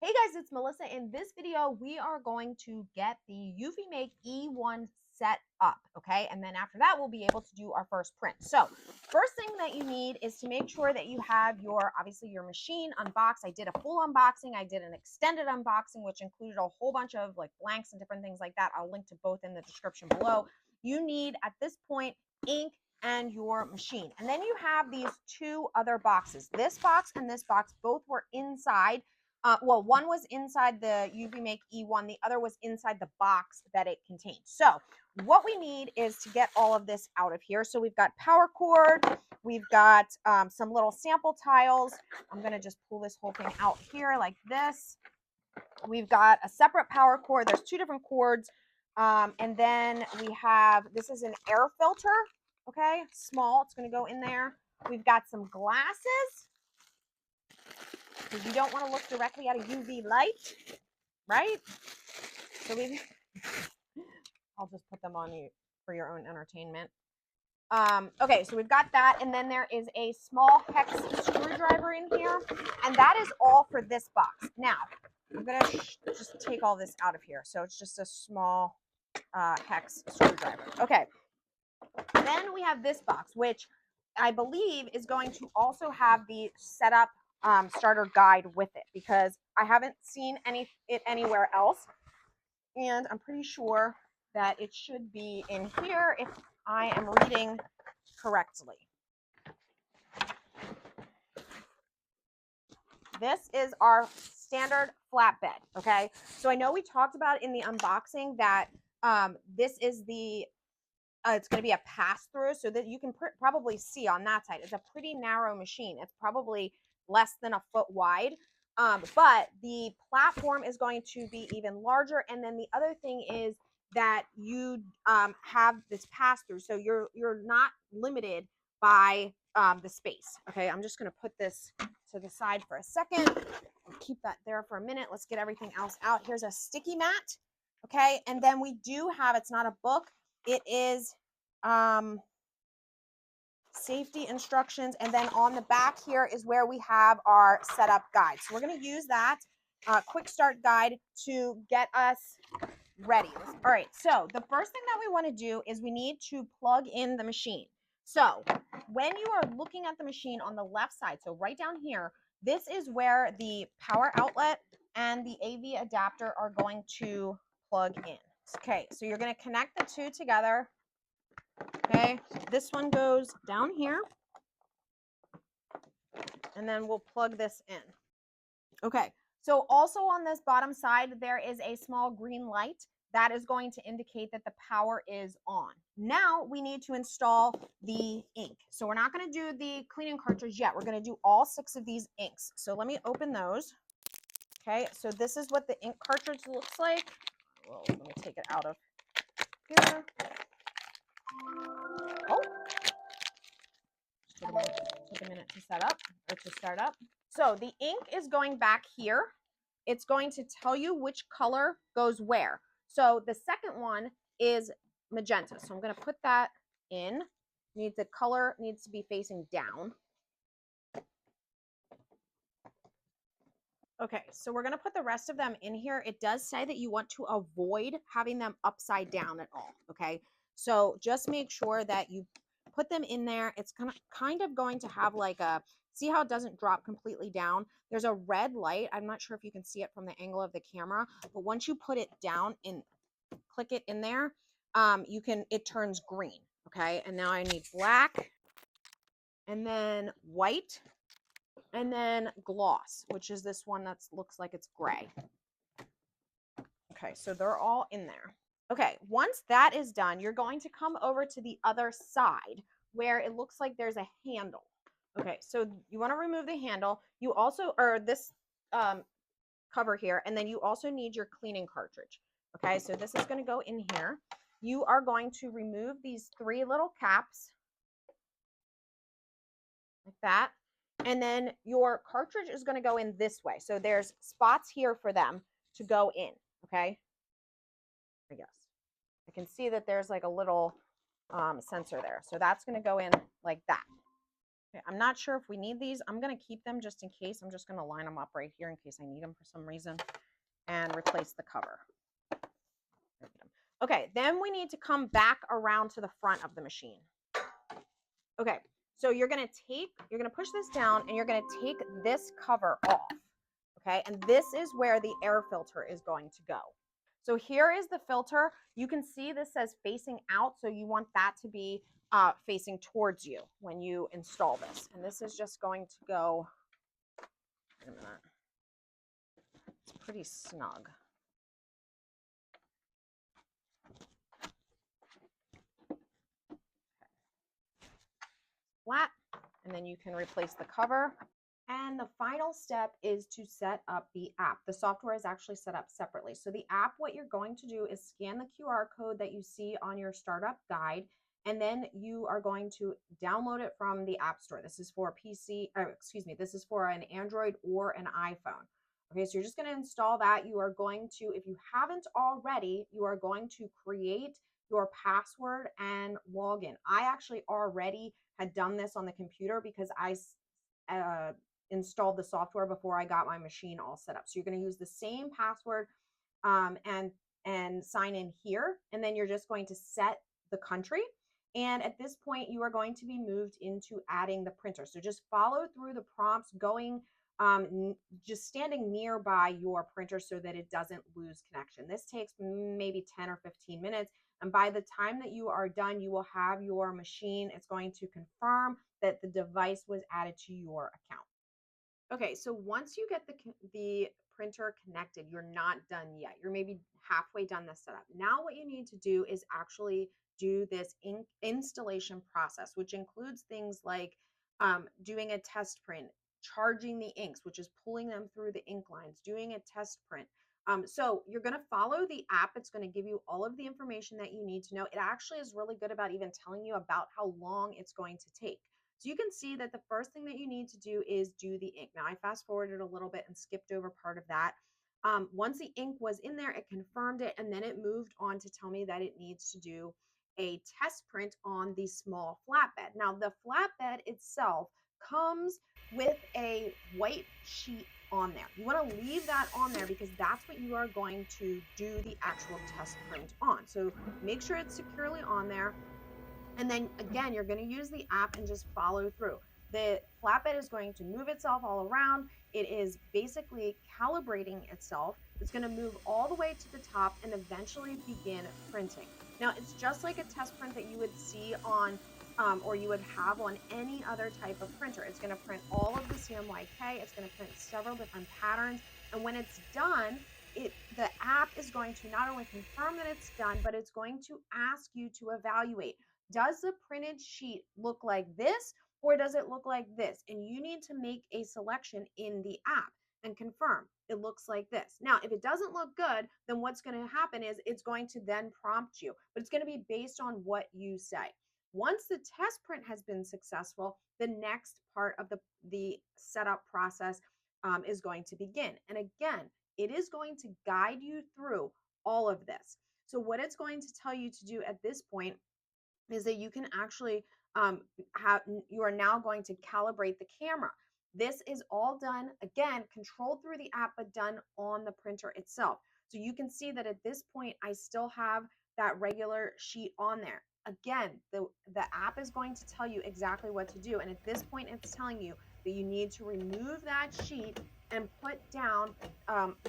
Hey guys, it's Melissa. In this video, we are going to get the EufyMake E1 set up, okay? And then after that, we'll be able to do our first print. So first thing that you need is to make sure that you have obviously your machine unboxed. I did a full unboxing. I did an extended unboxing, which included a whole bunch of like blanks and different things like that. I'll link to both in the description below. You need, at this point, ink and your machine. And then you have these two other boxes. This box and this box both were inside. Well, one was inside the EufyMake E1, the other was inside the box that it contained. So what we need is to get all of this out of here. So we've got power cord, we've got some little sample tiles. I'm going to just pull this whole thing out here like this. We've got a separate power cord. There's two different cords. And then we have, this is an air filter, okay, small. It's going to go in there. We've got some glasses, because you don't want to look directly at a UV light, right? So I'll just put them on you for your own entertainment. Okay, so we've got that, and then there is a small hex screwdriver in here, and that is all for this box. Now, I'm gonna just take all this out of here. So it's just a small hex screwdriver. Okay, then we have this box, which I believe is going to also have the setup starter guide with it, because I haven't seen it anywhere else, and I'm pretty sure that it should be in here if I am reading correctly. This is our standard flatbed, okay? So I know we talked about in the unboxing that this is the it's going to be a pass-through, so that you can probably see on that side. It's a pretty narrow machine. It's probably less than a foot wide, but the platform is going to be even larger. And then the other thing is that you have this pass-through, so you're not limited by the space. Okay, I'm just going to put this to the side for a second. I'll keep that there for a minute. Let's get everything else out. Here's a sticky mat. Okay, and then we do have, it's not a book, it is safety instructions, and then on the back here is where we have our setup guide. So we're going to use that quick start guide to get us ready. All right, so the first thing that we want to do is we need to plug in the machine. So when you are looking at the machine on the left side, so right down here, this is where the power outlet and the AV adapter are going to plug in. Okay, so you're going to connect the two together. Okay, this one goes down here, and then we'll plug this in. Okay, so also on this bottom side, there is a small green light that is going to indicate that the power is on. Now we need to install the ink. So we're not going to do the cleaning cartridge yet. We're going to do all 6 of these inks. So let me open those. Okay, so this is what the ink cartridge looks like. Well, let me take it out of here. Oh, took a minute to set up or to start up. So the ink is going back here. It's going to tell you which color goes where. So the second one is magenta. So I'm going to put that in. The color needs to be facing down. Okay, so we're going to put the rest of them in here. It does say that you want to avoid having them upside down at all. Okay, so just make sure that you put them in there. It's kind of going to have like a, see how it doesn't drop completely down? There's a red light. I'm not sure if you can see it from the angle of the camera, but once you put it down and click it in there, it turns green. Okay, and now I need black, and then white, and then gloss, which is this one that looks like it's gray. Okay, so they're all in there. Okay, once that is done, you're going to come over to the other side where it looks like there's a handle. Okay, so you want to remove the handle. You also, or this cover here, and then you also need your cleaning cartridge. Okay, so this is going to go in here. You are going to remove these 3 little caps like that. And then your cartridge is going to go in this way. So there's spots here for them to go in. Okay, I guess I can see that there's like a little sensor there. So that's going to go in like that. Okay, I'm not sure if we need these. I'm going to keep them just in case. I'm just going to line them up right here in case I need them for some reason and replace the cover. Okay, then we need to come back around to the front of the machine. Okay, so you're going to push this down and you're going to take this cover off. Okay, and this is where the air filter is going to go. So here is the filter. You can see this says facing out, so you want that to be facing towards you when you install this. And this is just going to go, wait a minute, it's pretty snug. Flat, and then you can replace the cover. And the final step is to set up the app. The software is actually set up separately. So the app, what you're going to do is scan the QR code that you see on your startup guide, and then you are going to download it from the App Store. This is for PC, this is for an Android or an iPhone. Okay, so you're just going to install that. You are going to, if you haven't already, you are going to create your password and login. I actually already had done this on the computer because I installed the software before I got my machine all set up. So you're going to use the same password and sign in here, and then you're just going to set the country. And at this point, you are going to be moved into adding the printer. So just follow through the prompts, going just standing nearby your printer so that it doesn't lose connection. This takes maybe 10 or 15 minutes. And by the time that you are done, you will have your machine. It's going to confirm that the device was added to your account. Okay, so once you get the printer connected, you're not done yet. You're maybe halfway done the setup. Now what you need to do is actually do this installation process, which includes things like doing a test print, charging the inks, which is pulling them through the ink lines, doing a test print. So you're going to follow the app. It's going to give you all of the information that you need to know. It actually is really good about even telling you about how long it's going to take. So you can see that the first thing that you need to do is do the ink. Now I fast forwarded a little bit and skipped over part of that. Once the ink was in there, it confirmed it, and then it moved on to tell me that it needs to do a test print on the small flatbed. Now the flatbed itself comes with a white sheet on there. You want to leave that on there because that's what you are going to do the actual test print on. So make sure it's securely on there. And then again, you're going to use the app and just follow through. The flatbed is going to move itself all around. It is basically calibrating itself. It's going to move all the way to the top and eventually begin printing. Now, it's just like a test print that you would see on or you would have on any other type of printer. It's going to print all of the CMYK. It's going to print several different patterns. And when it's done, the app is going to not only confirm that it's done, but it's going to ask you to evaluate. Does the printed sheet look like this, or does it look like this? And you need to make a selection in the app and confirm it looks like this. Now, if it doesn't look good, then what's going to happen is it's going to then prompt you, but it's going to be based on what you say. Once the test print has been successful, the next part of the setup process is going to begin. And again, it is going to guide you through all of this. So what it's going to tell you to do at this point is that you can actually you are now going to calibrate the camera. This is all done, again, controlled through the app, but done on the printer itself. So you can see that at this point, I still have that regular sheet on there. Again, the app is going to tell you exactly what to do. And at this point, it's telling you that you need to remove that sheet and put down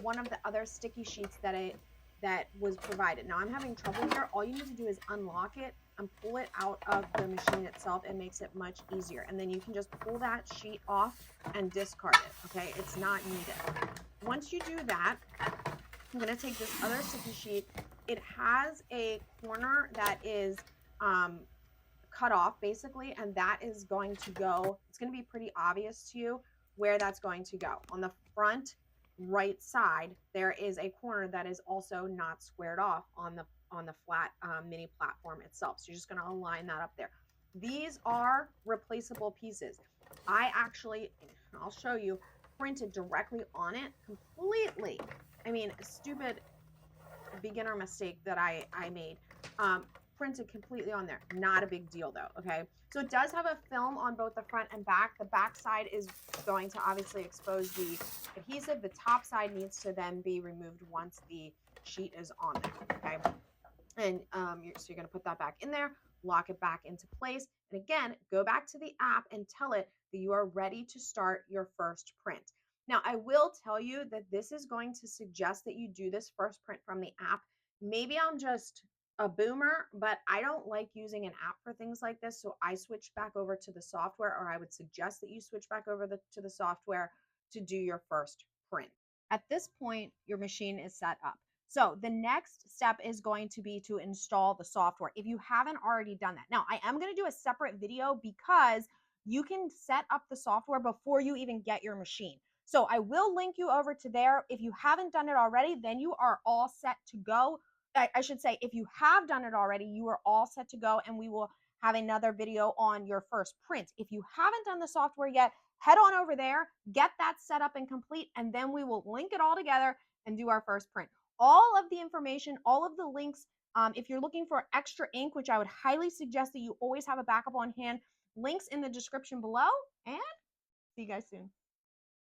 one of the other sticky sheets that was provided. Now I'm having trouble here. All you need to do is unlock it and pull it out of the machine itself. It makes it much easier. And then you can just pull that sheet off and discard it, okay? It's not needed. Once you do that, I'm gonna take this other sticky sheet. It has a corner that is cut off basically, and that is going to go, it's gonna be pretty obvious to you where that's going to go. On the front right side, there is a corner that is also not squared off on the flat mini platform itself. So you're just going to align that up there. These are replaceable pieces. I actually, I'll show you, printed directly on it completely. I mean, a stupid beginner mistake that I made. printed completely on there. Not a big deal though, okay? So it does have a film on both the front and back. The back side is going to obviously expose the adhesive. The top side needs to then be removed once the sheet is on there, okay? And so you're going to put that back in there, lock it back into place. And again, go back to the app and tell it that you are ready to start your first print. Now, I will tell you that this is going to suggest that you do this first print from the app. Maybe I'm just a boomer, but I don't like using an app for things like this. So I switched back over to the software, or I would suggest that you switch back over to the software to do your first print. At this point, your machine is set up. So the next step is going to be to install the software if you haven't already done that. Now, I am going to do a separate video because you can set up the software before you even get your machine. So I will link you over to there. If you haven't done it already, then you are all set to go. I should say, if you have done it already, you are all set to go, and we will have another video on your first print. If you haven't done the software yet, head on over there, get that set up and complete, and then we will link it all together and do our first print. All of the information, all of the links, if you're looking for extra ink, which I would highly suggest that you always have a backup on hand, links in the description below, and see you guys soon.